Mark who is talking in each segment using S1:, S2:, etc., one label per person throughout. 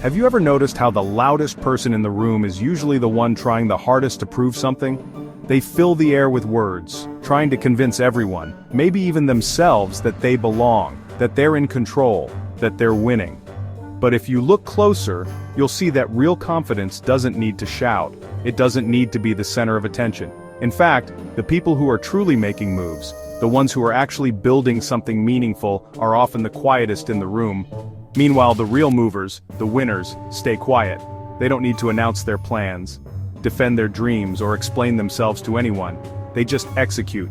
S1: Have you ever noticed how the loudest person in the room is usually the one trying the hardest to prove something? They fill the air with words, trying to convince everyone, maybe even themselves, that they belong, that they're in control, that they're winning. But if you look closer, you'll see that real confidence doesn't need to shout. It doesn't need to be the center of attention. In fact, the people who are truly making moves, the ones who are actually building something meaningful, are often the quietest in the room. Meanwhile, the real movers, the winners, stay quiet. They don't need to announce their plans, defend their dreams, or explain themselves to anyone. They just execute.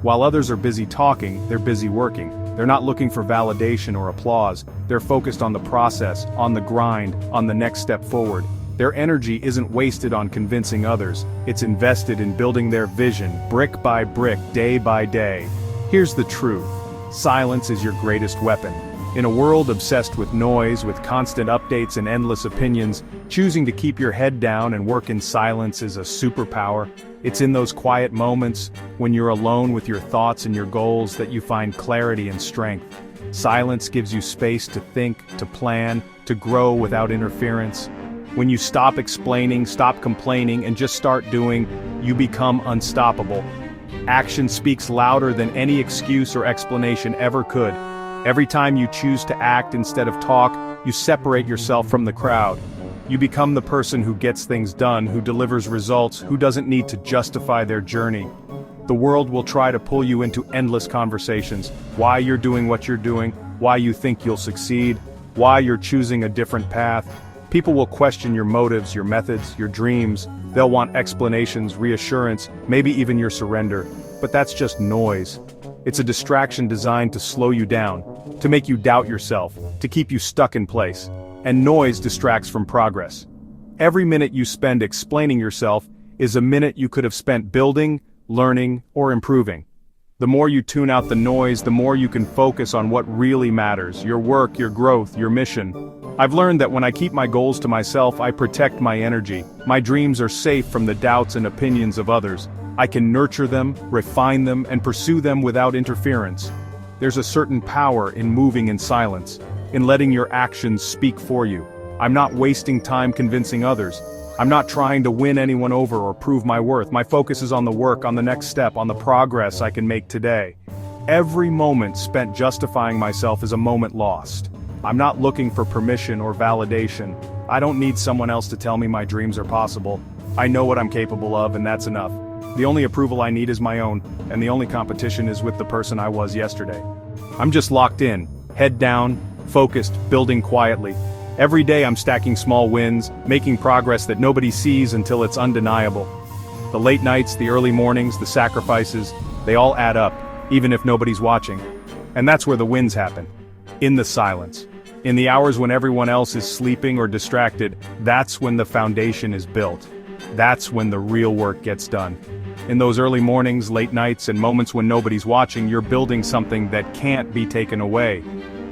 S1: While others are busy talking, they're busy working. They're not looking for validation or applause. They're focused on the process, on the grind, on the next step forward. Their energy isn't wasted on convincing others. It's invested in building their vision, brick by brick, day by day. Here's the truth. Silence is your greatest weapon. In a world obsessed with noise, with constant updates and endless opinions, choosing to keep your head down and work in silence is a superpower. It's in those quiet moments, when you're alone with your thoughts and your goals, that you find clarity and strength. Silence gives you space to think, to plan, to grow without interference. When you stop explaining, stop complaining, and just start doing, you become unstoppable. Action speaks louder than any excuse or explanation ever could. Every time you choose to act instead of talk, you separate yourself from the crowd. You become the person who gets things done, who delivers results, who doesn't need to justify their journey. The world will try to pull you into endless conversations, why you're doing what you're doing, why you think you'll succeed, why you're choosing a different path. People will question your motives, your methods, your dreams. They'll want explanations, reassurance, maybe even your surrender. But that's just noise. It's a distraction designed to slow you down, to make you doubt yourself, to keep you stuck in place. And noise distracts from progress. Every minute you spend explaining yourself is a minute you could have spent building, learning, or improving. The more you tune out the noise, the more you can focus on what really matters: your work, your growth, your mission. I've learned that when I keep my goals to myself, I protect my energy. My dreams are safe from the doubts and opinions of others. I can nurture them, refine them, and pursue them without interference. There's a certain power in moving in silence, in letting your actions speak for you. I'm not wasting time convincing others. I'm not trying to win anyone over or prove my worth. My focus is on the work, on the next step, on the progress I can make today. Every moment spent justifying myself is a moment lost. I'm not looking for permission or validation. I don't need someone else to tell me my dreams are possible. I know what I'm capable of, and that's enough. The only approval I need is my own, and the only competition is with the person I was yesterday. I'm just locked in, head down, focused, building quietly. Every day I'm stacking small wins, making progress that nobody sees until it's undeniable. The late nights, the early mornings, the sacrifices, they all add up, even if nobody's watching. And that's where the wins happen. In the silence. In the hours when everyone else is sleeping or distracted, that's when the foundation is built. That's when the real work gets done. In those early mornings, late nights, and moments when nobody's watching, you're building something that can't be taken away.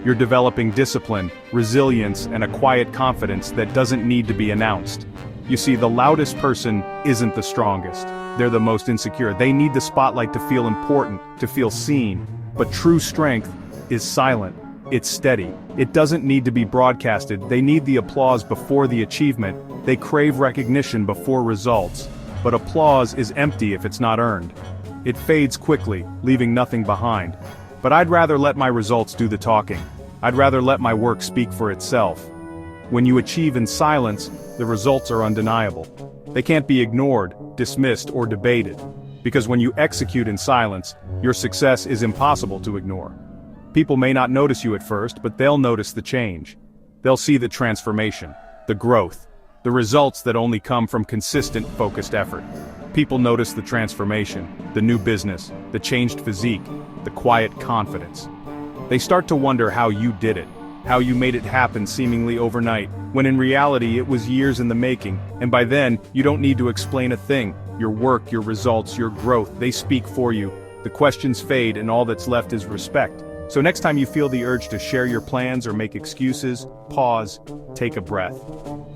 S1: You're developing discipline, resilience, and a quiet confidence that doesn't need to be announced. You see, the loudest person isn't the strongest. They're the most insecure. They need the spotlight to feel important, to feel seen. But true strength is silent. It's steady. It doesn't need to be broadcasted. They need the applause before the achievement. They crave recognition before results. But applause is empty if it's not earned. It fades quickly, leaving nothing behind. But I'd rather let my results do the talking. I'd rather let my work speak for itself. When you achieve in silence, the results are undeniable. They can't be ignored, dismissed, or debated. Because when you execute in silence, your success is impossible to ignore. People may not notice you at first, but they'll notice the change. They'll see the transformation, the growth, the results that only come from consistent, focused effort. People notice the transformation, the new business, the changed physique, the quiet confidence. They start to wonder how you did it, how you made it happen seemingly overnight, when in reality it was years in the making, and by then, you don't need to explain a thing. Your work, your results, your growth, they speak for you. The questions fade and all that's left is respect. So next time you feel the urge to share your plans or make excuses, pause, take a breath.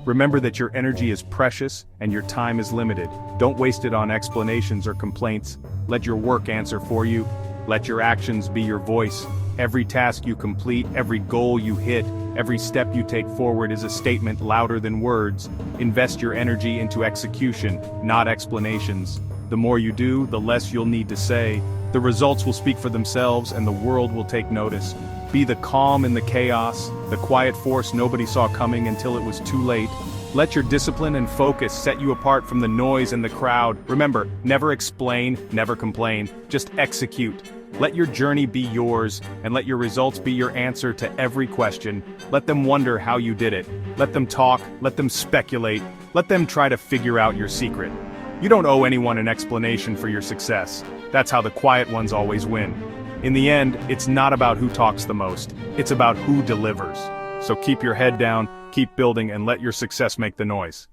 S1: Remember that your energy is precious and your time is limited. Don't waste it on explanations or complaints. Let your work answer for you. Let your actions be your voice. Every task you complete, every goal you hit, every step you take forward is a statement louder than words. Invest your energy into execution, not explanations. The more you do, the less you'll need to say. The results will speak for themselves and the world will take notice. Be the calm in the chaos, the quiet force nobody saw coming until it was too late. Let your discipline and focus set you apart from the noise and the crowd. Remember, never explain, never complain, just execute. Let your journey be yours, and let your results be your answer to every question. Let them wonder how you did it. Let them talk, let them speculate, let them try to figure out your secret. You don't owe anyone an explanation for your success. That's how the quiet ones always win. In the end, it's not about who talks the most, it's about who delivers. So keep your head down, keep building, and let your success make the noise.